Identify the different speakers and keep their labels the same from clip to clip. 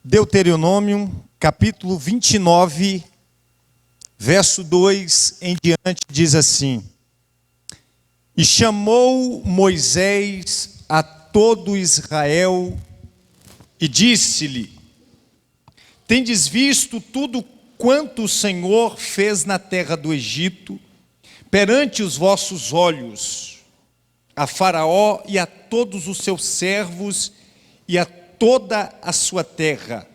Speaker 1: Deuteronômio, capítulo 29, verso 2 em diante, diz assim: E chamou Moisés a todo Israel e disse-lhe: Tendes visto tudo quanto o Senhor fez na terra do Egito, perante os vossos olhos, a Faraó e a todos os seus servos e a toda a sua terra,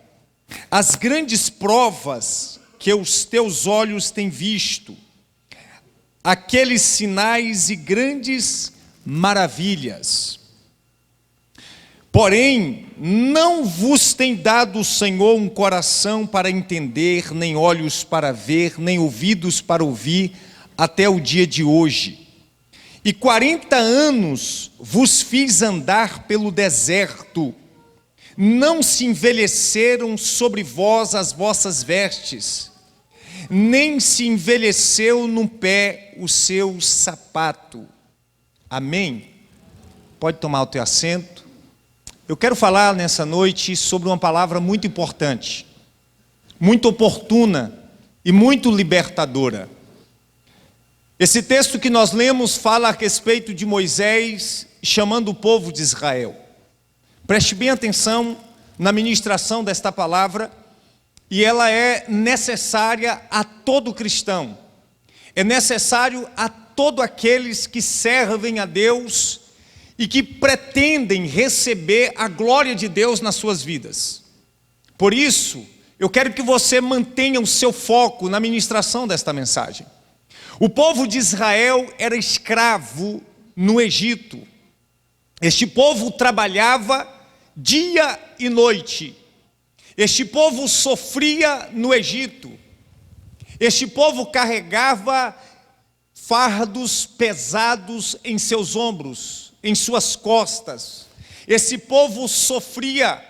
Speaker 1: as grandes provas que os teus olhos têm visto, aqueles sinais e grandes maravilhas. Porém, não vos tem dado o Senhor um coração para entender, nem olhos para ver, nem ouvidos para ouvir, até o dia de hoje. E 40 anos vos fiz andar pelo deserto, não se envelheceram sobre vós as vossas vestes, nem se envelheceu no pé o seu sapato. Amém? Pode tomar o teu assento. Eu quero falar nessa noite sobre uma palavra muito importante, muito oportuna e muito libertadora. Esse texto que nós lemos fala a respeito de Moisés chamando o povo de Israel. Preste bem atenção na ministração desta palavra, e ela é necessária a todo cristão. É necessário a todos aqueles que servem a Deus e que pretendem receber a glória de Deus nas suas vidas. Por isso, eu quero que você mantenha o seu foco na ministração desta mensagem. O povo de Israel era escravo no Egito. Este povo trabalhava dia e noite. Este povo sofria no Egito. Este povo carregava fardos pesados em seus ombros, em suas costas. Esse povo sofria.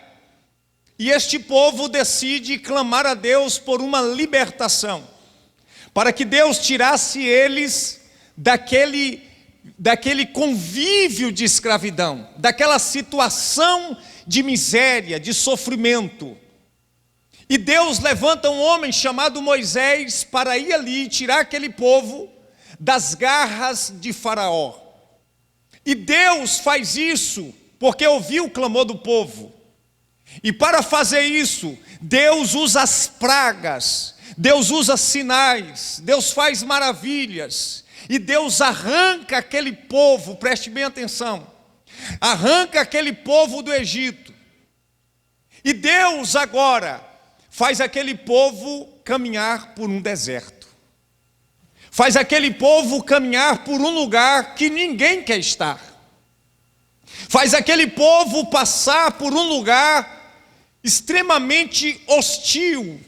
Speaker 1: E este povo decide clamar a Deus por uma libertação, para que Deus tirasse eles daquele convívio de escravidão, daquela situação de miséria, de sofrimento. E Deus levanta um homem chamado Moisés para ir ali e tirar aquele povo das garras de Faraó. E Deus faz isso porque ouviu o clamor do povo. E para fazer isso, Deus usa as pragas, Deus usa sinais, Deus faz maravilhas. E Deus arranca aquele povo, preste bem atenção, arranca aquele povo do Egito. E Deus agora faz aquele povo caminhar por um deserto. Faz aquele povo caminhar por um lugar que ninguém quer estar. Faz aquele povo passar por um lugar extremamente hostil,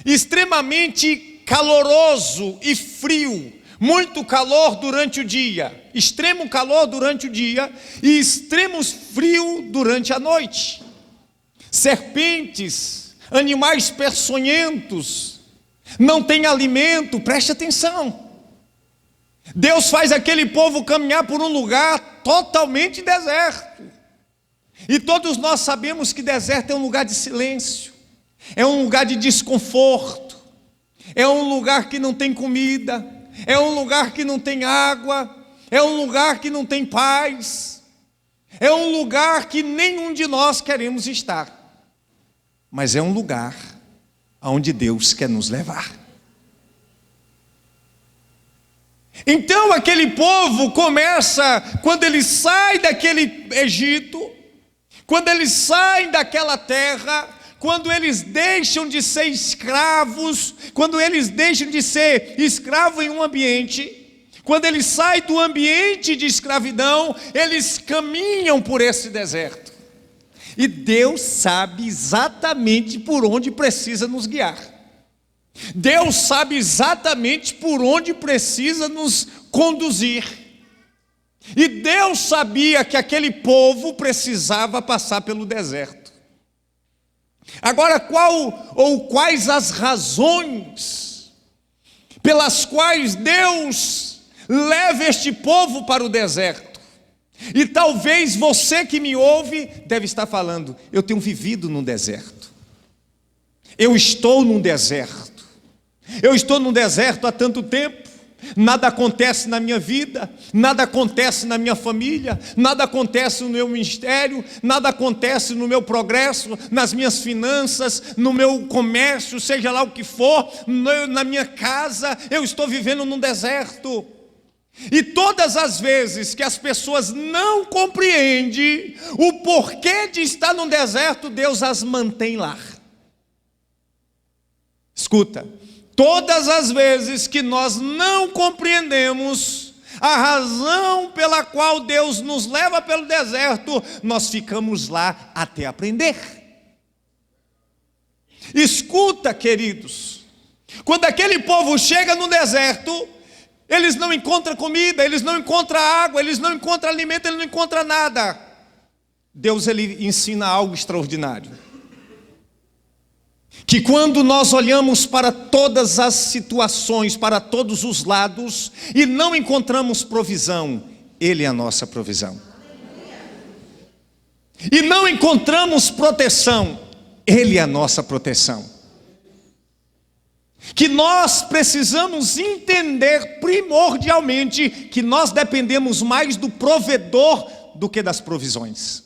Speaker 1: extremamente caloroso e frio. Muito calor durante o dia, extremo calor durante o dia e extremos frio durante a noite. Serpentes, animais peçonhentos, não tem alimento, preste atenção. Deus faz aquele povo caminhar por um lugar totalmente deserto. E todos nós sabemos que deserto é um lugar de silêncio, é um lugar de desconforto, é um lugar que não tem comida, é um lugar que não tem água, é um lugar que não tem paz, é um lugar que nenhum de nós queremos estar. Mas é um lugar aonde Deus quer nos levar. Então aquele povo começa, quando eles saem daquele Egito, quando eles saem daquela terra, quando eles deixam de ser escravos, quando eles deixam de ser escravos em um ambiente, quando eles saem do ambiente de escravidão, eles caminham por esse deserto. E Deus sabe exatamente por onde precisa nos guiar. Deus sabe exatamente por onde precisa nos conduzir. E Deus sabia que aquele povo precisava passar pelo deserto. Agora, quais as razões pelas quais Deus leva este povo para o deserto? E talvez você que me ouve deve estar falando: eu tenho vivido num deserto. Eu estou num deserto. Eu estou num deserto há tanto tempo. Nada acontece na minha vida, nada acontece na minha família, nada acontece no meu ministério, nada acontece no meu progresso, nas minhas finanças, no meu comércio, seja lá o que for, na minha casa. Eu estou vivendo num deserto. E todas as vezes que as pessoas não compreendem o porquê de estar num deserto, Deus as mantém lá. Escuta. Todas as vezes que nós não compreendemos a razão pela qual Deus nos leva pelo deserto, nós ficamos lá até aprender. Escuta, queridos, quando aquele povo chega no deserto, eles não encontram comida, eles não encontram água, eles não encontram alimento, eles não encontram nada. Deus, ele ensina algo extraordinário. Que quando nós olhamos para todas as situações, para todos os lados, e não encontramos provisão, Ele é a nossa provisão. E não encontramos proteção, Ele é a nossa proteção. Que nós precisamos entender primordialmente que nós dependemos mais do provedor do que das provisões.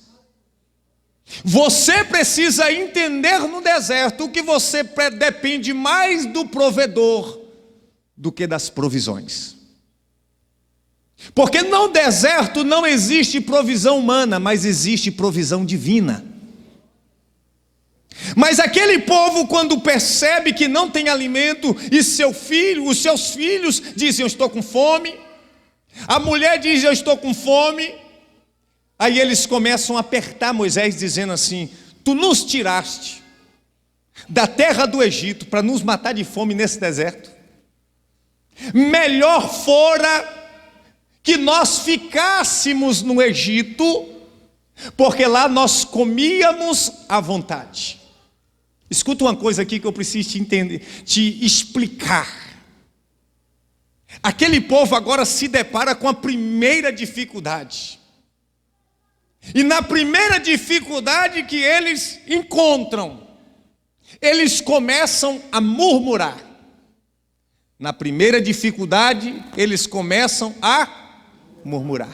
Speaker 1: Você precisa entender no deserto que você depende mais do provedor do que das provisões. Porque no deserto não existe provisão humana, mas existe provisão divina. Mas aquele povo, quando percebe que não tem alimento, e os seus filhos dizem: eu estou com fome. A mulher diz: eu estou com fome. Aí eles começam a apertar Moisés, dizendo assim: tu nos tiraste da terra do Egito para nos matar de fome nesse deserto. Melhor fora que nós ficássemos no Egito, porque lá nós comíamos à vontade. Escuta uma coisa aqui que eu preciso te explicar. Aquele povo agora se depara com a primeira dificuldade. E na primeira dificuldade que eles encontram, eles começam a murmurar. Na primeira dificuldade, eles começam a murmurar.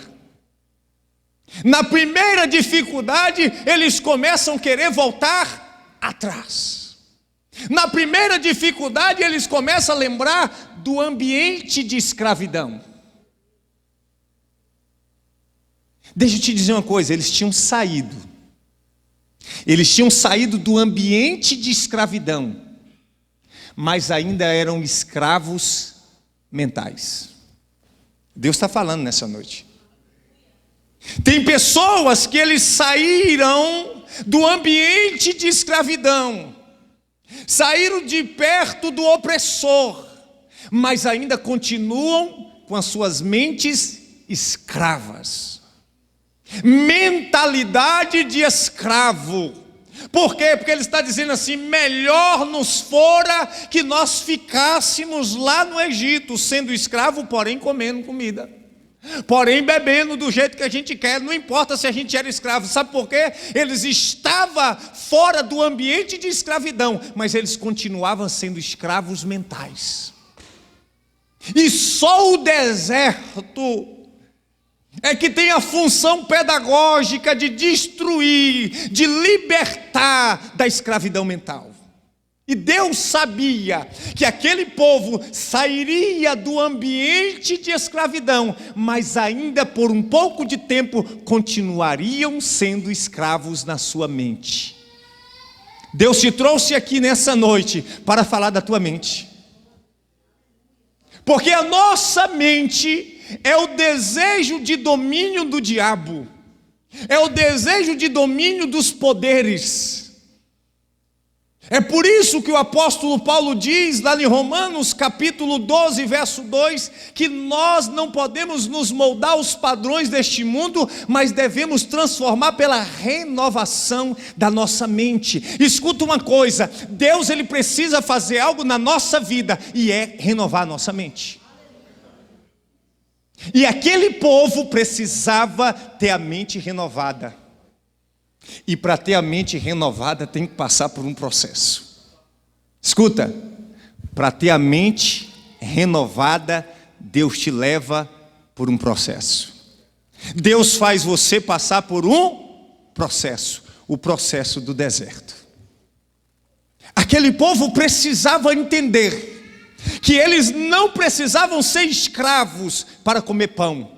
Speaker 1: Na primeira dificuldade, eles começam a querer voltar atrás. Na primeira dificuldade, eles começam a lembrar do ambiente de escravidão. Deixa eu te dizer uma coisa, eles tinham saído do ambiente de escravidão, mas ainda eram escravos mentais. Deus está falando nessa noite. Tem pessoas que eles saíram do ambiente de escravidão, saíram de perto do opressor, mas ainda continuam com as suas mentes escravas. Mentalidade de escravo. Por quê? Porque ele está dizendo assim: melhor nos fora que nós ficássemos lá no Egito, sendo escravo, porém comendo comida, porém bebendo do jeito que a gente quer, não importa se a gente era escravo. Sabe por quê? Eles estavam fora do ambiente de escravidão, mas eles continuavam sendo escravos mentais. E só o deserto é que tem a função pedagógica de destruir, de libertar da escravidão mental. E Deus sabia que aquele povo sairia do ambiente de escravidão, mas ainda por um pouco de tempo continuariam sendo escravos na sua mente. Deus te trouxe aqui nessa noite para falar da tua mente. Porque a nossa mente é o desejo de domínio do diabo, é o desejo de domínio dos poderes. É por isso que o apóstolo Paulo diz lá em Romanos capítulo 12, verso 2, que nós não podemos nos moldar aos padrões deste mundo, mas devemos transformar pela renovação da nossa mente. Escuta uma coisa, Deus ele precisa fazer algo na nossa vida, e é renovar a nossa mente. E aquele povo precisava ter a mente renovada. E para ter a mente renovada tem que passar por um processo. Escuta, para ter a mente renovada, Deus te leva por um processo. Deus faz você passar por um processo, o processo do deserto. Aquele povo precisava entender que eles não precisavam ser escravos para comer pão.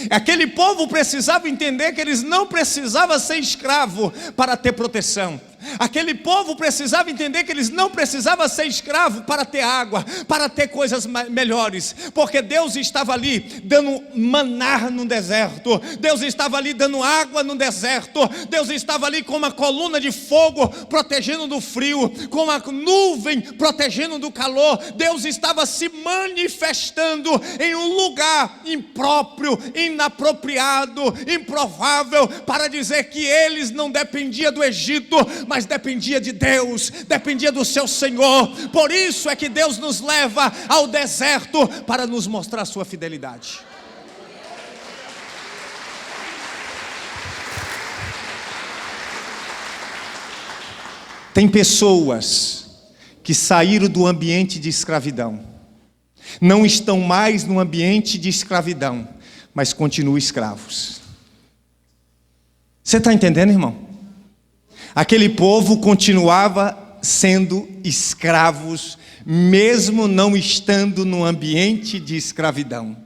Speaker 1: Aquele povo precisava entender que eles não precisavam ser escravos para ter proteção. Aquele povo precisava entender que eles não precisavam ser escravos para ter água, para ter coisas melhores, porque Deus estava ali dando maná no deserto, Deus estava ali dando água no deserto, Deus estava ali com uma coluna de fogo protegendo do frio, com uma nuvem protegendo do calor. Deus estava se manifestando em um lugar impróprio, inapropriado, improvável, para dizer que eles não dependiam do Egito, mas dependia de Deus, dependia do seu Senhor. Por isso é que Deus nos leva ao deserto, para nos mostrar a sua fidelidade. Tem pessoas que saíram do ambiente de escravidão, não estão mais no ambiente de escravidão, mas continuam escravos. Você está entendendo, irmão? Aquele povo continuava sendo escravos, mesmo não estando no ambiente de escravidão,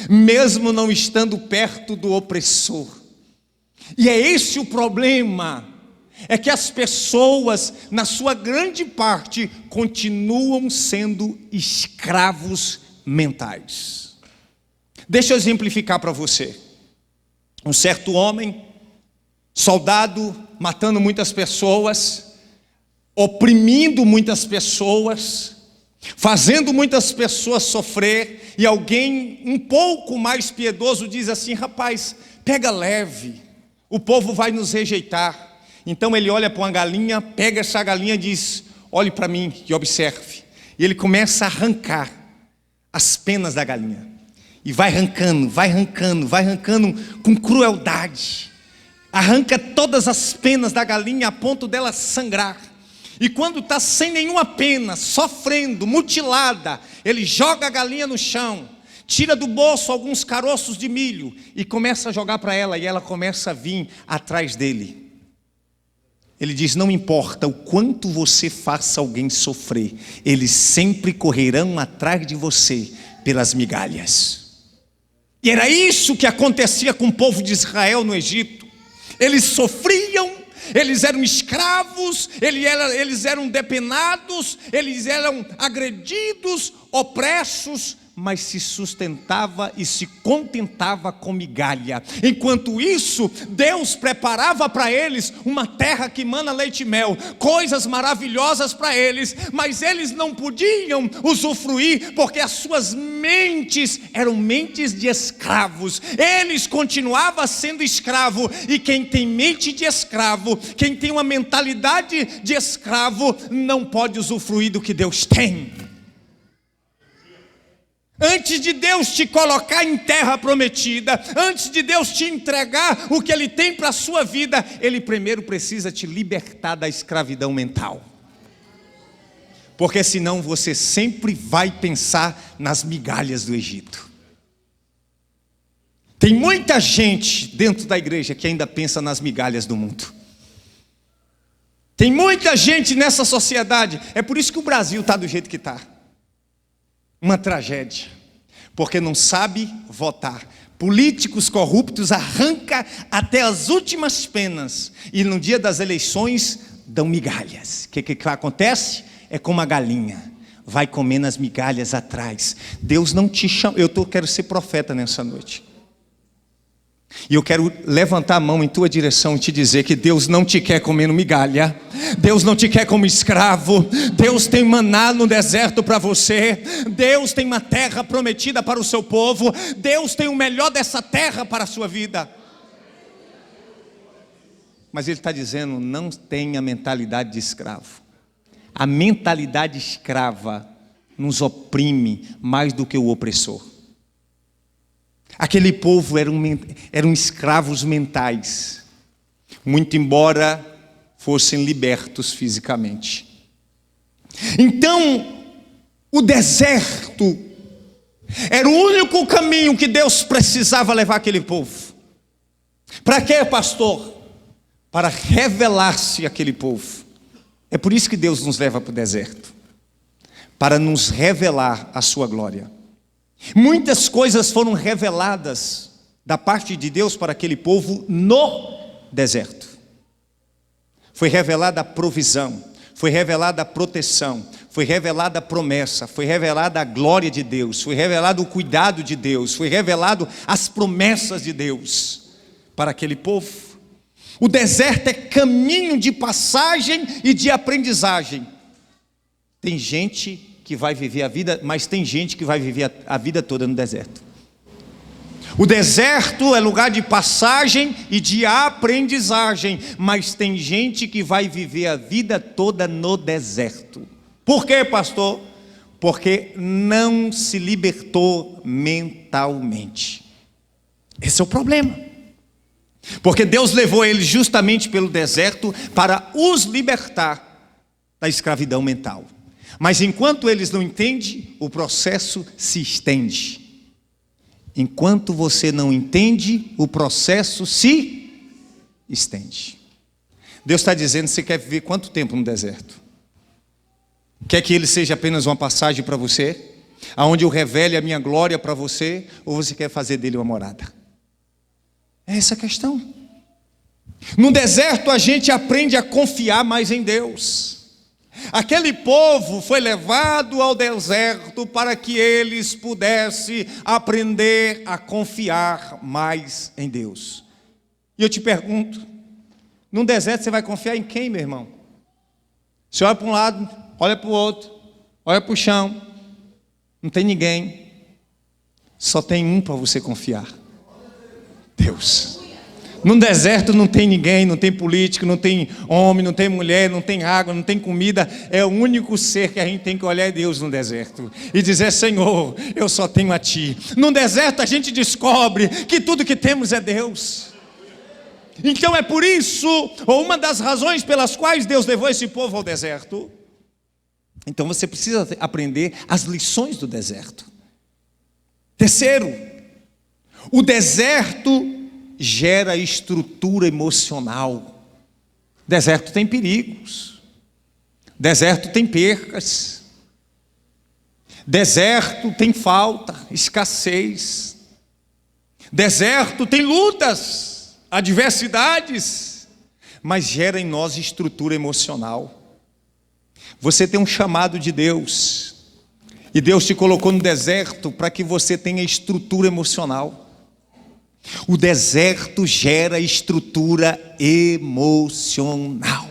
Speaker 1: mesmo não estando perto do opressor. E é esse o problema, é que as pessoas, na sua grande parte, continuam sendo escravos mentais. Deixa eu exemplificar para você. Um certo homem, soldado, matando muitas pessoas, oprimindo muitas pessoas, fazendo muitas pessoas sofrer, e alguém um pouco mais piedoso diz assim: rapaz, pega leve, o povo vai nos rejeitar. Então ele olha para uma galinha, pega essa galinha e diz: olhe para mim e observe. E ele começa a arrancar as penas da galinha, e vai arrancando com crueldade. Arranca todas as penas da galinha a ponto dela sangrar. E quando está sem nenhuma pena, sofrendo, mutilada, ele joga a galinha no chão, tira do bolso alguns caroços de milho e começa a jogar para ela, e ela começa a vir atrás dele. Ele diz: não importa o quanto você faça alguém sofrer, eles sempre correrão atrás de você pelas migalhas. E era isso que acontecia com o povo de Israel no Egito. Eles sofriam, eles eram escravos, eles eram depenados, eles eram agredidos, opressos, mas se sustentava e se contentava com migalha. Enquanto isso, Deus preparava para eles uma terra que mana leite e mel, coisas maravilhosas para eles, mas eles não podiam usufruir, porque as suas mentes eram mentes de escravos. Eles continuavam sendo escravo, e quem tem mente de escravo, quem tem uma mentalidade de escravo, não pode usufruir do que Deus tem. Antes de Deus te colocar em terra prometida, antes de Deus te entregar o que Ele tem para a sua vida, Ele primeiro precisa te libertar da escravidão mental. Porque senão você sempre vai pensar nas migalhas do Egito. Tem muita gente dentro da igreja que ainda pensa nas migalhas do mundo. Tem muita gente nessa sociedade. É por isso que o Brasil está do jeito que está. Uma tragédia, porque não sabe votar. Políticos corruptos arrancam até as últimas penas, e no dia das eleições dão migalhas. O que acontece? É como a galinha, vai comendo as migalhas atrás. Deus não te chama. Quero ser profeta nessa noite, e eu quero levantar a mão em tua direção e te dizer que Deus não te quer comendo migalha. Deus não te quer como escravo. Deus tem maná no deserto para você. Deus tem uma terra prometida para o seu povo. Deus tem o melhor dessa terra para a sua vida. Mas Ele está dizendo: não tenha mentalidade de escravo. A mentalidade escrava nos oprime mais do que o opressor. Aquele povo eram escravos mentais, muito embora fossem libertos fisicamente. Então, o deserto era o único caminho que Deus precisava levar aquele povo. Para quê, pastor? Para revelar-se àquele povo. É por isso que Deus nos leva para o deserto, para nos revelar a sua glória. Muitas coisas foram reveladas da parte de Deus para aquele povo no deserto. Foi revelada a provisão, foi revelada a proteção, foi revelada a promessa, foi revelada a glória de Deus, foi revelado o cuidado de Deus, foi revelado as promessas de Deus para aquele povo. O deserto é caminho de passagem e de aprendizagem. Tem gente que vai viver a vida, mas tem gente que vai viver a vida toda no deserto. O deserto é lugar de passagem e de aprendizagem, mas tem gente que vai viver a vida toda no deserto. Por quê, pastor? Porque não se libertou mentalmente. Esse é o problema. Porque Deus levou eles justamente pelo deserto para os libertar da escravidão mental. Mas enquanto eles não entendem, o processo se estende. Enquanto você não entende, o processo se estende. Deus está dizendo: você quer viver quanto tempo no deserto? Quer que ele seja apenas uma passagem para você? Aonde eu revele a minha glória para você? Ou você quer fazer dele uma morada? É essa a questão. No deserto a gente aprende a confiar mais em Deus. Aquele povo foi levado ao deserto para que eles pudessem aprender a confiar mais em Deus. E eu te pergunto, no deserto você vai confiar em quem, meu irmão? Você olha para um lado, olha para o outro, olha para o chão, não tem ninguém, só tem um para você confiar: Deus. No deserto não tem ninguém, não tem político, não tem homem, não tem mulher, não tem água, não tem comida. É o único ser que a gente tem que olhar, é Deus no deserto e dizer: Senhor, eu só tenho a Ti. No deserto a gente descobre que tudo que temos é Deus. Então é por isso, ou uma das razões pelas quais Deus levou esse povo ao deserto. Então você precisa aprender as lições do deserto. Terceiro, o deserto gera estrutura emocional. Deserto tem perigos, deserto tem percas, deserto tem falta, escassez, deserto tem lutas, adversidades, mas gera em nós estrutura emocional. Você tem um chamado de Deus, e Deus te colocou no deserto para que você tenha estrutura emocional. O deserto gera estrutura emocional.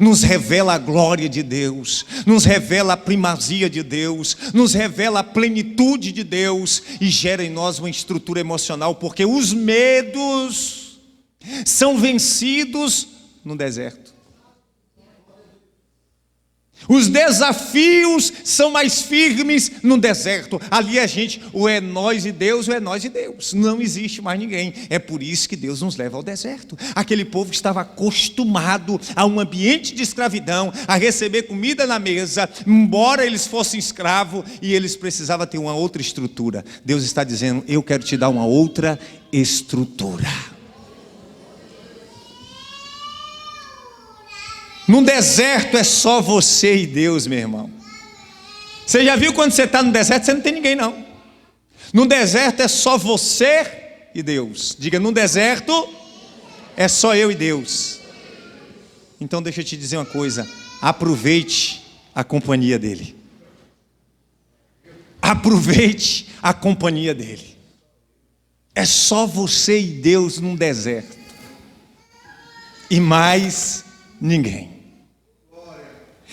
Speaker 1: Nos revela a glória de Deus, nos revela a primazia de Deus, nos revela a plenitude de Deus e gera em nós uma estrutura emocional, porque os medos são vencidos no deserto. Os desafios são mais firmes no deserto. Ali a gente, ou é nós e Deus, ou é nós e Deus. Não existe mais ninguém. É por isso que Deus nos leva ao deserto. Aquele povo estava acostumado a um ambiente de escravidão, a receber comida na mesa, embora eles fossem escravos, e eles precisavam ter uma outra estrutura. Deus está dizendo: eu quero te dar uma outra estrutura. No deserto é só você e Deus, meu irmão. Você já viu quando você está no deserto, você não tem ninguém não. No deserto é só você e Deus. Diga: no deserto é só eu e Deus. Então deixa eu te dizer uma coisa: aproveite a companhia dele. Aproveite a companhia dele. É só você e Deus num deserto. E mais ninguém.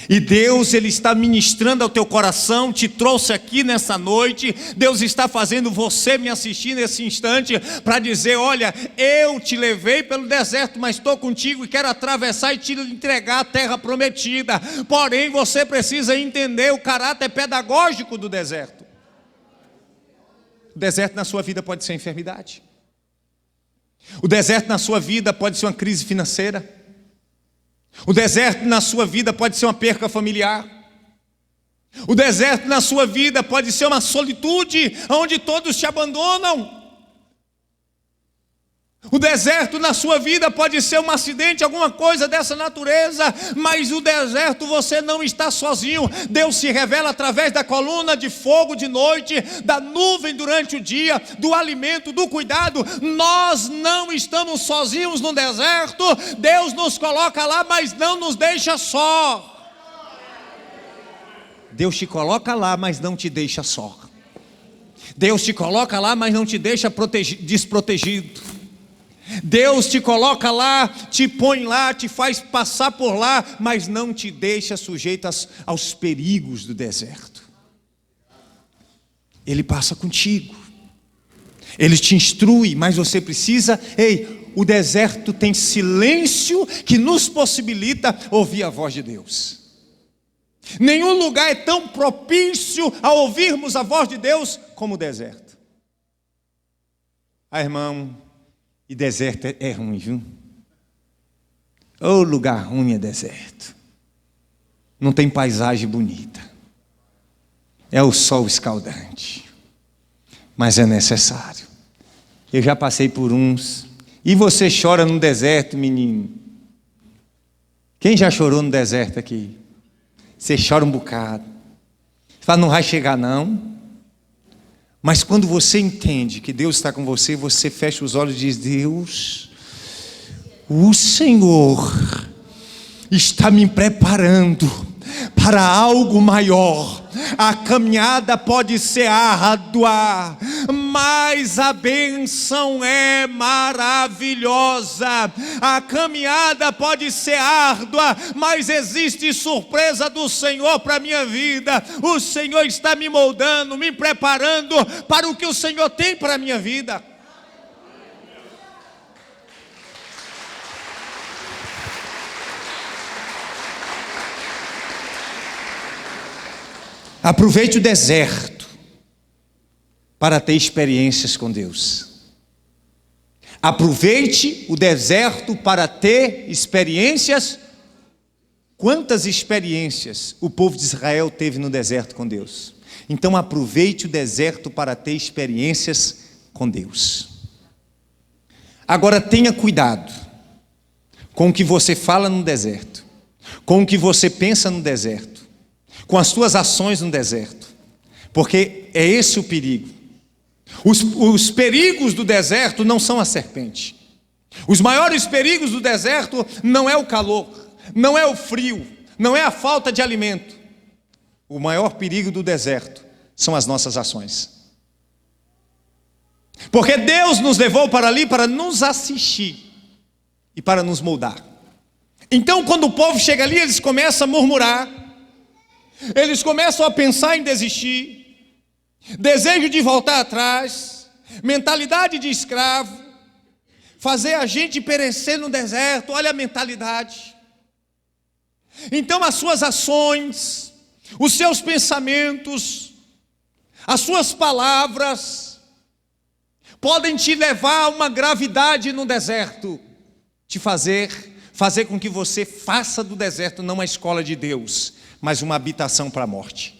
Speaker 1: E Deus, Ele está ministrando ao teu coração, te trouxe aqui nessa noite. Deus está fazendo você me assistir nesse instante para dizer: olha, eu te levei pelo deserto, mas estou contigo e quero atravessar e te entregar a terra prometida. Porém, você precisa entender o caráter pedagógico do deserto. O deserto na sua vida pode ser enfermidade. O deserto na sua vida pode ser uma crise financeira. O deserto na sua vida pode ser uma perca familiar. O deserto na sua vida pode ser uma solitude, onde todos te abandonam. O deserto na sua vida pode ser um acidente, alguma coisa dessa natureza, mas o deserto você não está sozinho. Deus se revela através da coluna de fogo de noite, da nuvem durante o dia, do alimento, do cuidado. Nós não estamos sozinhos no deserto. Deus nos coloca lá, mas não nos deixa só. Deus te coloca lá, mas não te deixa só. Deus te coloca lá, mas não te deixa desprotegido. Deus te coloca lá, te põe lá, te faz passar por lá, mas não te deixa sujeito aos perigos do deserto. Ele passa contigo, Ele te instrui, mas você precisa, o deserto tem silêncio que nos possibilita ouvir a voz de Deus. Nenhum lugar é tão propício a ouvirmos a voz de Deus como o deserto. Irmão, e deserto é ruim, viu? Lugar ruim é deserto. Não tem paisagem bonita. É o sol escaldante. Mas é necessário. Eu já passei por uns. E você chora no deserto, menino? Quem já chorou no deserto aqui? Você chora um bocado. Você fala, não vai chegar não. Mas quando você entende que Deus está com você, você fecha os olhos e diz, Deus, o Senhor está me preparando para algo maior. A caminhada pode ser árdua, mas a bênção é maravilhosa. A caminhada pode ser árdua, mas existe surpresa do Senhor para a minha vida. O Senhor está me moldando, me preparando para o que o Senhor tem para a minha vida. Aproveite o deserto para ter experiências com Deus. Aproveite o deserto para ter experiências. Quantas experiências o povo de Israel teve no deserto com Deus? Então aproveite o deserto para ter experiências com Deus. Agora tenha cuidado com o que você fala no deserto, com o que você pensa no deserto, com as tuas ações no deserto, porque é esse o perigo. Os perigos do deserto não são a serpente. Os maiores perigos do deserto não é o calor, não é o frio, não é a falta de alimento. O maior perigo do deserto são as nossas ações. Porque Deus nos levou para ali para nos assistir e para nos moldar. Então quando o povo chega ali, eles começam a murmurar, eles começam a pensar em desistir, desejo de voltar atrás, mentalidade de escravo, fazer a gente perecer no deserto. Olha a mentalidade. Então as suas ações, os seus pensamentos, as suas palavras podem te levar a uma gravidade no deserto, te fazer com que você faça do deserto não uma escola de Deus, mas uma habitação para a morte.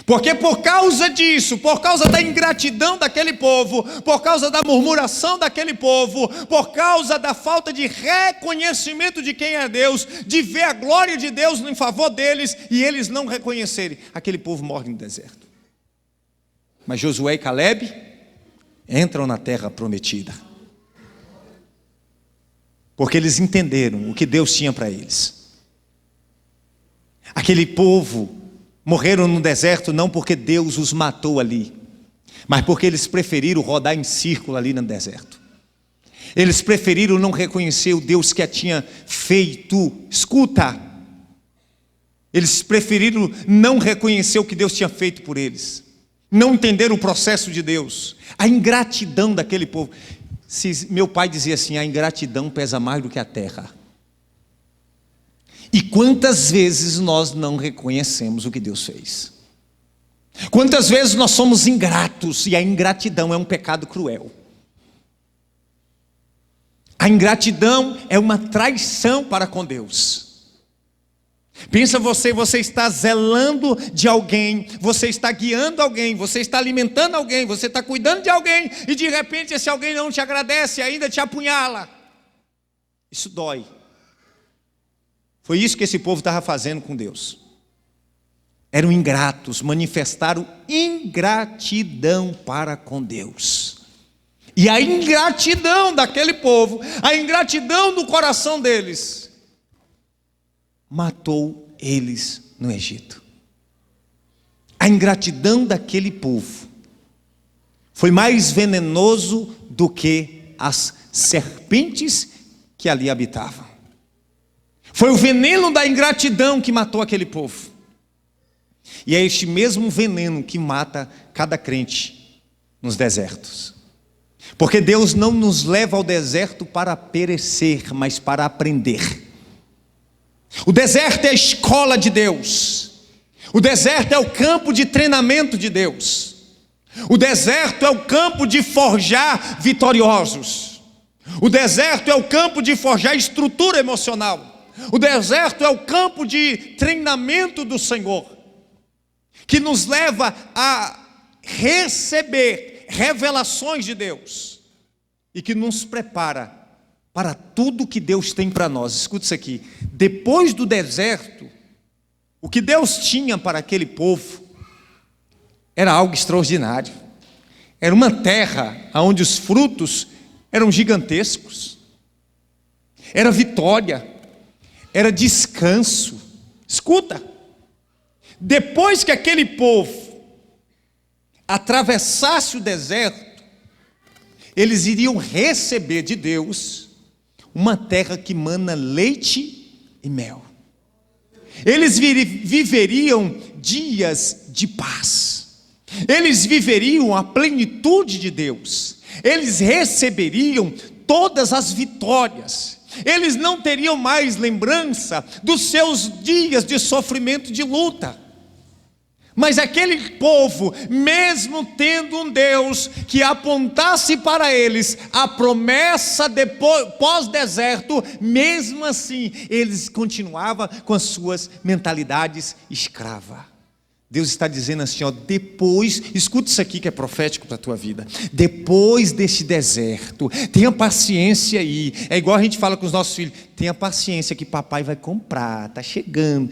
Speaker 1: Porque por causa disso, por causa da ingratidão daquele povo, por causa da murmuração daquele povo, por causa da falta de reconhecimento de quem é Deus, de ver a glória de Deus em favor deles, e eles não reconhecerem, aquele povo morre no deserto. Mas Josué e Caleb entram na terra prometida, porque eles entenderam o que Deus tinha para eles. Aquele povo morreram no deserto não porque Deus os matou ali, mas porque eles preferiram rodar em círculo ali no deserto. Eles preferiram não reconhecer o Deus que a tinha feito. Escuta, eles preferiram não reconhecer o que Deus tinha feito por eles, não entender o processo de Deus, a ingratidão daquele povo. Meu pai dizia assim, a ingratidão pesa mais do que a terra. E quantas vezes nós não reconhecemos o que Deus fez? Quantas vezes nós somos ingratos, e a ingratidão é um pecado cruel. A ingratidão é uma traição para com Deus. Pensa você está zelando de alguém, você está guiando alguém, você está alimentando alguém, você está cuidando de alguém, e de repente esse alguém não te agradece e ainda te apunhala. Isso dói. Foi isso que esse povo estava fazendo com Deus. Eram ingratos, manifestaram ingratidão para com Deus. E a ingratidão daquele povo, a ingratidão do coração deles, matou eles no Egito. A ingratidão daquele povo foi mais venenoso do que as serpentes que ali habitavam. Foi o veneno da ingratidão que matou aquele povo. E é este mesmo veneno que mata cada crente nos desertos. Porque Deus não nos leva ao deserto para perecer, mas para aprender. O deserto é a escola de Deus. O deserto é o campo de treinamento de Deus. O deserto é o campo de forjar vitoriosos. O deserto é o campo de forjar estrutura emocional. O deserto é o campo de treinamento do Senhor, que nos leva a receber revelações de Deus e que nos prepara para tudo que Deus tem para nós. Escuta isso aqui. Depois do deserto, o que Deus tinha para aquele povo era algo extraordinário. Era uma terra onde os frutos eram gigantescos. Era vitória. Era descanso. Escuta. Depois que aquele povo atravessasse o deserto, eles iriam receber de Deus uma terra que mana leite e mel. Eles viveriam dias de paz. Eles viveriam a plenitude de Deus. Eles receberiam todas as vitórias. Eles não teriam mais lembrança dos seus dias de sofrimento, de luta. Mas aquele povo, mesmo tendo um Deus que apontasse para eles a promessa depois, pós-deserto, mesmo assim, eles continuavam com as suas mentalidades escravas. Deus está dizendo assim, ó, depois, escuta isso aqui que é profético para a tua vida. Depois deste deserto, tenha paciência aí. É igual a gente fala com os nossos filhos, tenha paciência que papai vai comprar, está chegando.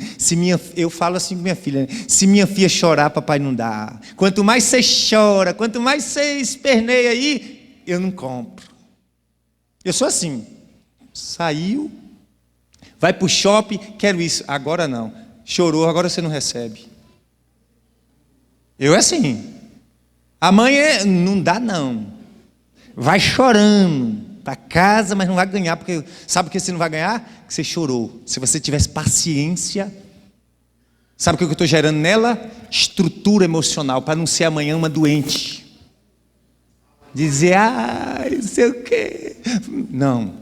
Speaker 1: Eu falo assim com minha filha, se minha filha chorar, papai não dá. Quanto mais você chora, quanto mais você esperneia aí, eu não compro. Eu sou assim, saiu, vai para o shopping, quero isso, agora não. Chorou, agora você não recebe. Eu é assim. A mãe não dá não. Vai chorando para casa, mas não vai ganhar, porque sabe por que você não vai ganhar? Porque você chorou. Se você tivesse paciência, sabe o que eu estou gerando nela? Estrutura emocional, para não ser amanhã uma doente. Dizer, não sei o quê. Não,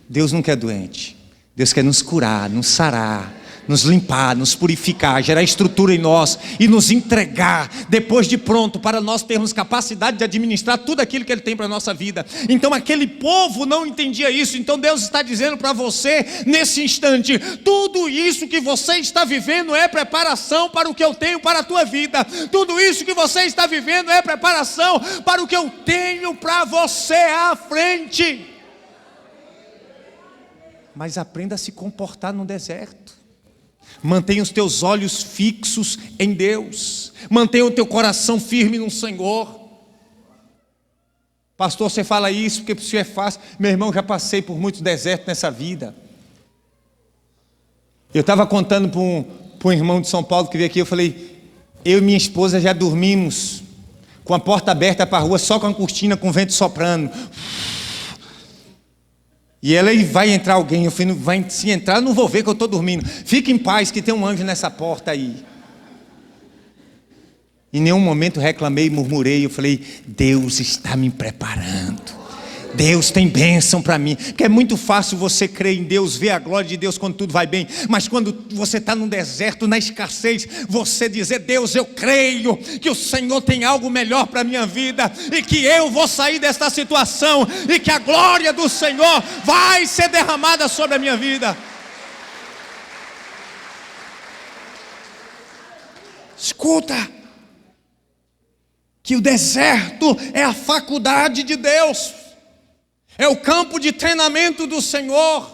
Speaker 1: Deus não quer doente. Deus quer nos curar, nos sarar, nos limpar, nos purificar, gerar estrutura em nós e nos entregar depois de pronto, para nós termos capacidade de administrar tudo aquilo que Ele tem para a nossa vida. Então aquele povo não entendia isso. Então Deus está dizendo para você nesse instante, tudo isso que você está vivendo é preparação para o que eu tenho para a tua vida. Tudo isso que você está vivendo é preparação para o que eu tenho para você à frente. Mas aprenda a se comportar no deserto. Mantenha os teus olhos fixos em Deus. Mantenha o teu coração firme no Senhor. Pastor, você fala isso porque para o senhor é fácil. Meu irmão, já passei por muito deserto nessa vida. Eu estava contando para um irmão de São Paulo que veio aqui. Eu falei, eu e minha esposa já dormimos com a porta aberta para a rua, só com a cortina, com o vento soprando. E ela vai entrar alguém. Eu falei, se entrar eu não vou ver que eu estou dormindo. Fique em paz que tem um anjo nessa porta aí. Em nenhum momento reclamei, murmurei. Eu falei, Deus está me preparando. Deus tem bênção para mim. Porque é muito fácil você crer em Deus, ver a glória de Deus quando tudo vai bem. Mas quando você está no deserto, na escassez, você dizer: Deus, eu creio que o Senhor tem algo melhor para a minha vida, e que eu vou sair desta situação, e que a glória do Senhor vai ser derramada sobre a minha vida. Escuta, que o deserto é a faculdade de Deus, é o campo de treinamento do Senhor.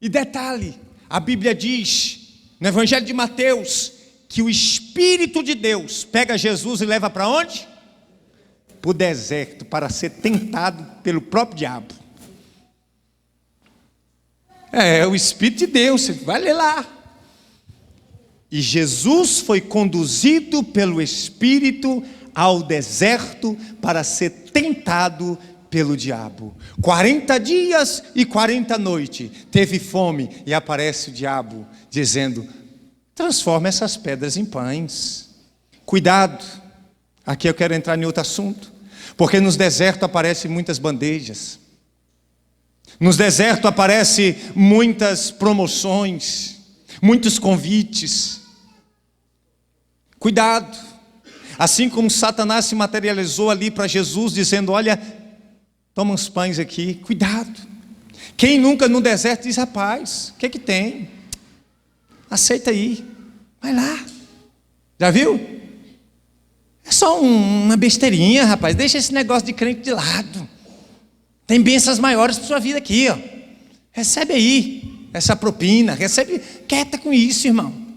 Speaker 1: E detalhe, a Bíblia diz, no Evangelho de Mateus, que o Espírito de Deus pega Jesus e leva para onde? Para o deserto, para ser tentado pelo próprio diabo. É o Espírito de Deus, você vai ler lá. E Jesus foi conduzido pelo Espírito ao deserto para ser tentado pelo diabo. 40 dias e 40 noites, teve fome, e aparece o diabo dizendo: transforma essas pedras em pães. Cuidado, aqui eu quero entrar em outro assunto, porque nos desertos aparecem muitas bandejas, nos desertos aparecem muitas promoções, muitos convites. Cuidado, assim como Satanás se materializou ali para Jesus, dizendo: olha, toma uns pães aqui, cuidado. Quem nunca no deserto diz: rapaz, o que é que tem? Aceita aí, vai lá. Já viu? É só uma besteirinha, rapaz, deixa esse negócio de crente de lado. Tem bênçãos maiores para sua vida aqui, ó. Recebe aí essa propina, recebe, quieta com isso, irmão.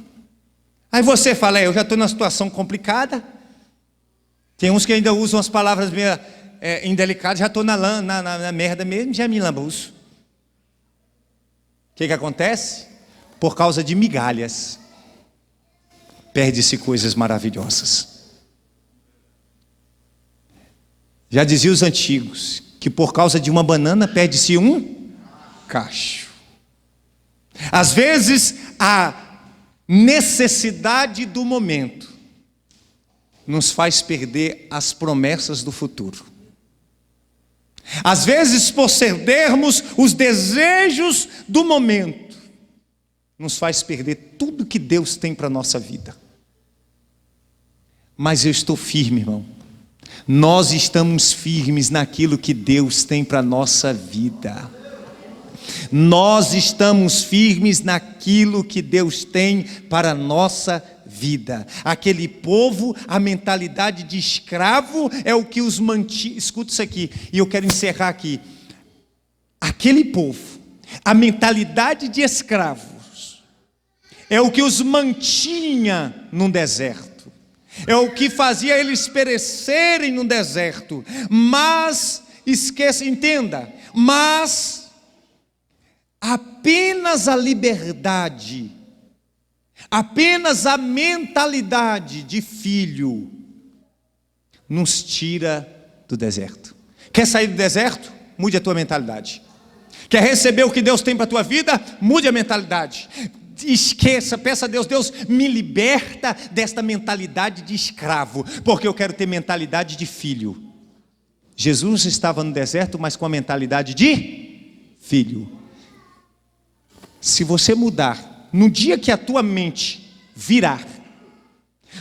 Speaker 1: Aí você fala: eu já estou numa situação complicada. Tem uns que ainda usam as palavras meio indelicadas: já estou na merda mesmo, já me lambuço. O que acontece? Por causa de migalhas, perde-se coisas maravilhosas. Já diziam os antigos que por causa de uma banana perde-se um cacho. Às vezes a necessidade do momento nos faz perder as promessas do futuro. Às vezes, por cedermos os desejos do momento, nos faz perder tudo que Deus tem para a nossa vida. Mas eu estou firme, irmão. Nós estamos firmes naquilo que Deus tem para a nossa vida. Nós estamos firmes naquilo que Deus tem para a nossa vida. Aquele povo, a mentalidade de escravo é o que os mantinha. Escuta isso aqui, e eu quero encerrar aqui. Aquele povo, a mentalidade de escravos, é o que os mantinha num deserto. É o que fazia eles perecerem no deserto. Mas, esqueça, entenda, mas apenas a liberdade, apenas a mentalidade de filho nos tira do deserto. Quer sair do deserto? Mude a tua mentalidade. Quer receber o que Deus tem para a tua vida? Mude a mentalidade. Esqueça, peça a Deus: Deus, me liberta desta mentalidade de escravo, porque eu quero ter mentalidade de filho. Jesus estava no deserto, mas com a mentalidade de filho. Se você mudar, no dia que a tua mente virar,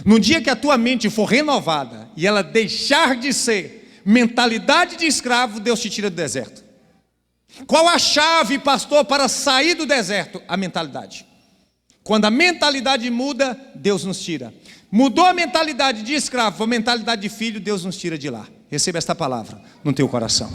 Speaker 1: no dia que a tua mente for renovada, e ela deixar de ser mentalidade de escravo, Deus te tira do deserto. Qual a chave, pastor, para sair do deserto? A mentalidade. Quando a mentalidade muda, Deus nos tira. Mudou a mentalidade de escravo, a mentalidade de filho, Deus nos tira de lá. Receba esta palavra no teu coração.